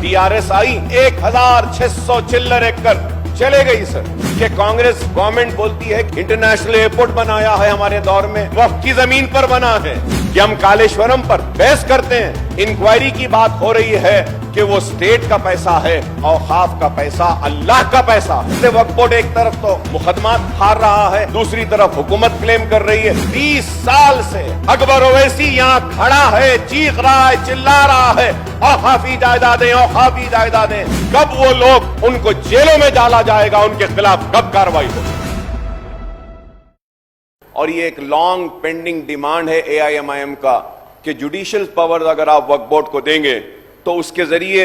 TRS आई 1600 चिल्लर एकड़ चले गई सर। कि कांग्रेस गवर्नमेंट बोलती है इंटरनेशनल एयरपोर्ट बनाया है हमारे दौर में, वक्फ की जमीन पर बना है। कि हम कालेश्वरम पर बहस करते हैं, इंक्वायरी की बात हो रही है कि वो स्टेट का पैसा है, औकाफ का पैसा अल्लाह का पैसा है। वक्फ बोर्ड एक तरफ तो मुकदमा हार रहा है, दूसरी तरफ हुकूमत क्लेम कर रही है। 20 साल से अकबर ओवैसी यहाँ खड़ा है, चीख रहा है, चिल्ला रहा है, औकाफी जायदादें, औकाफी जायदादें। कब वो लोग उनको जेलों में डाला जाएगा, उनके खिलाफ कब कार्रवाई होगी? और ये एक लॉन्ग पेंडिंग डिमांड है एआईएमआईएम का कि जुडिशियल पावर अगर आप वक्फ बोर्ड को देंगे तो उसके जरिए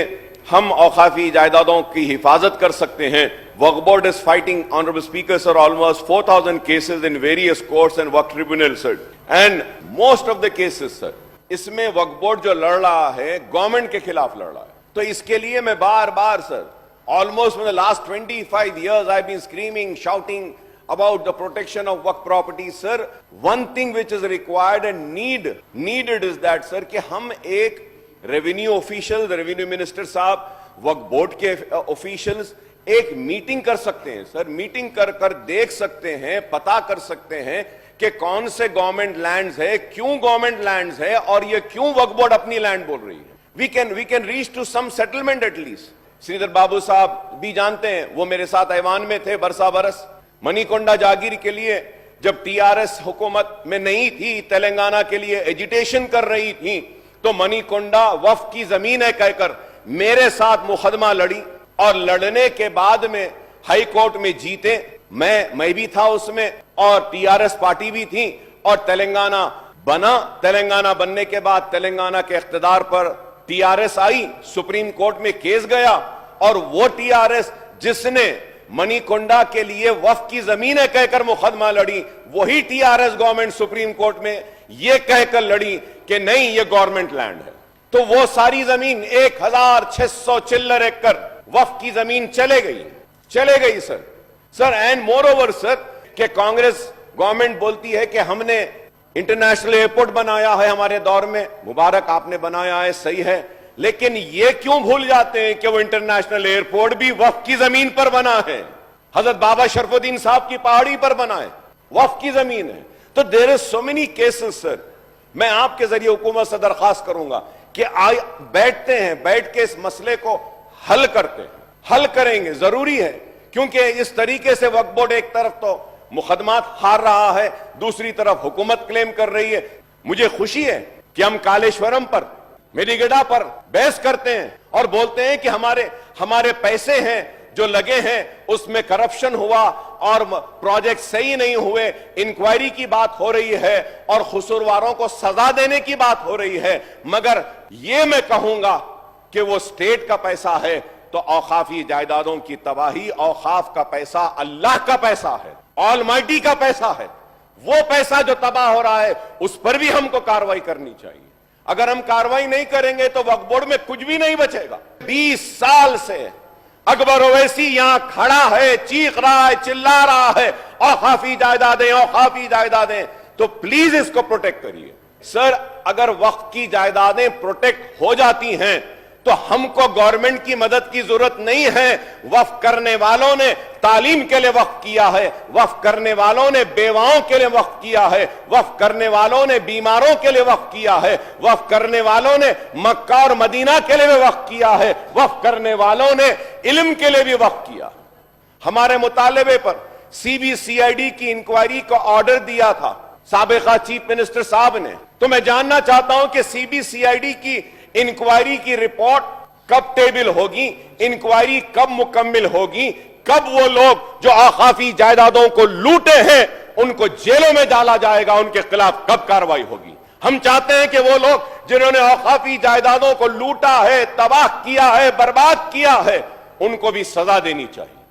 हम औकाफी जायदादों की हिफाजत कर सकते हैं। Waqf board is fighting, honourable speaker sir, almost 4000 cases in various courts and Waqf tribunal sir, and most of the cases sir, इसमें वक्फ बोर्ड जो लड़ रहा है गवर्नमेंट के खिलाफ लड़ रहा है। तो इसके लिए मैं बार बार sir, almost for the last 25 years I've been screaming, shouting about the protection of waqf property, sir. One thing which is required and needed is that, sir, कि हम एक रेवेन्यू ऑफिशियल, रेवेन्यू मिनिस्टर साहब, वक्फ board के officials एक meeting कर सकते हैं sir. Meeting कर देख सकते हैं, पता कर सकते हैं कि कौन से गवर्नमेंट लैंड्स है, क्यों गवर्नमेंट लैंड्स है, और ये क्यों वक्फ बोर्ड अपनी लैंड बोल रही है। We can reach to some settlement at least. Sridhar Babu Sahab भी जानते हैं, वो मेरे साथ ऐवान में थे बरसा बरस। मणिकोंडा जागीर के लिए जब टीआरएस हुकूमत में नहीं थी, तेलंगाना के लिए एजिटेशन कर रही थी, तो मणिकोंडा वक्फ की जमीन है कहकर मेरे साथ मुकदमा लड़ी, और लड़ने के बाद में हाई कोर्ट में जीते। मैं भी था उसमें, और टीआरएस पार्टी भी थी, और तेलंगाना बना। तेलंगाना बनने के बाद तेलंगाना के इख्तिदार पर टीआरएस आई, सुप्रीम कोर्ट में केस गया, और वो टीआरएस जिसने मणिकोंडा के लिए वक्फ की जमीन है कहकर मुकदमा लड़ी, वही टीआरएस गवर्नमेंट सुप्रीम कोर्ट में यह कहकर लड़ी कि नहीं, ये गवर्नमेंट लैंड है। तो वो सारी जमीन 1600 चिल्लर एकड़ वक्फ की जमीन चले गई sir. And more over sir, कि कांग्रेस गवर्नमेंट बोलती है कि हमने इंटरनेशनल एयरपोर्ट बनाया है हमारे दौर में, मुबारक आपने बनाया है, सही है, लेकिन ये क्यों भूल जाते हैं कि वो इंटरनेशनल एयरपोर्ट भी वक्फ की जमीन पर बना है। हजरत बाबा शरफुद्दीन साहब की पहाड़ी पर बना है, वक्फ की जमीन है। तो there is so many cases sir. मैं आपके जरिए हुकूमत से दरखास्त करूंगा कि बैठते हैं, बैठ के इस मसले को हल करते हैं, हल करेंगे, जरूरी है। क्योंकि इस तरीके से वक्फ बोर्ड एक तरफ तो मुकदमात हार रहा है, दूसरी तरफ हुकूमत क्लेम कर रही है। मुझे खुशी है कि हम कालेश्वरम पर, मेडीगड्डा पर बहस करते हैं और बोलते हैं कि हमारे पैसे हैं जो लगे हैं उसमें करप्शन हुआ और प्रोजेक्ट सही नहीं हुए, इंक्वायरी की बात हो रही है और कसूरवारों को सजा देने की बात हो रही है। मगर यह मैं कहूंगा कि वो स्टेट का पैसा है, तो औकाफी जायदादों की तबाही, औकाफ का पैसा अल्लाह का पैसा है, ऑलमाइटी का पैसा है। वो पैसा जो तबाह हो रहा है उस पर भी हमको कार्रवाई करनी चाहिए। अगर हम कार्रवाई नहीं करेंगे तो वक्फ बोर्ड में कुछ भी नहीं बचेगा। 20 साल से अकबर ओवैसी यहां खड़ा है, चीख रहा है, चिल्ला रहा है, औकाफी जायदादें, औकाफी जायदादें। तो प्लीज इसको प्रोटेक्ट करिए सर। अगर वक्फ की जायदादें प्रोटेक्ट हो जाती हैं तो हमको गवर्नमेंट की मदद की जरूरत नहीं है। वक्फ करने वालों ने तालीम के लिए वक्फ किया है, वक्फ करने वालों ने बेवाओं के लिए वक्फ किया है, वक्फ करने वालों ने बीमारों के लिए वक्फ किया है, वक्फ करने वालों ने मक्का और मदीना के लिए भी वक्फ किया है, वक्फ करने वालों ने इल्म के लिए भी वक्फ किया। हमारे मुतालबे पर सीबीसीआईडी की इंक्वायरी का ऑर्डर दिया था साबिका चीफ मिनिस्टर साहब ने। तो मैं जानना चाहता हूं कि सीबीसीआईडी की इंक्वायरी की रिपोर्ट कब टेबल होगी, इंक्वायरी कब मुकम्मल होगी, कब वो लोग जो औकाफी जायदादों को लूटे हैं उनको जेलों में डाला जाएगा, उनके खिलाफ कब कार्रवाई होगी। हम चाहते हैं कि वो लोग जिन्होंने औकाफी जायदादों को लूटा है, तबाह किया है, बर्बाद किया है, उनको भी सजा देनी चाहिए।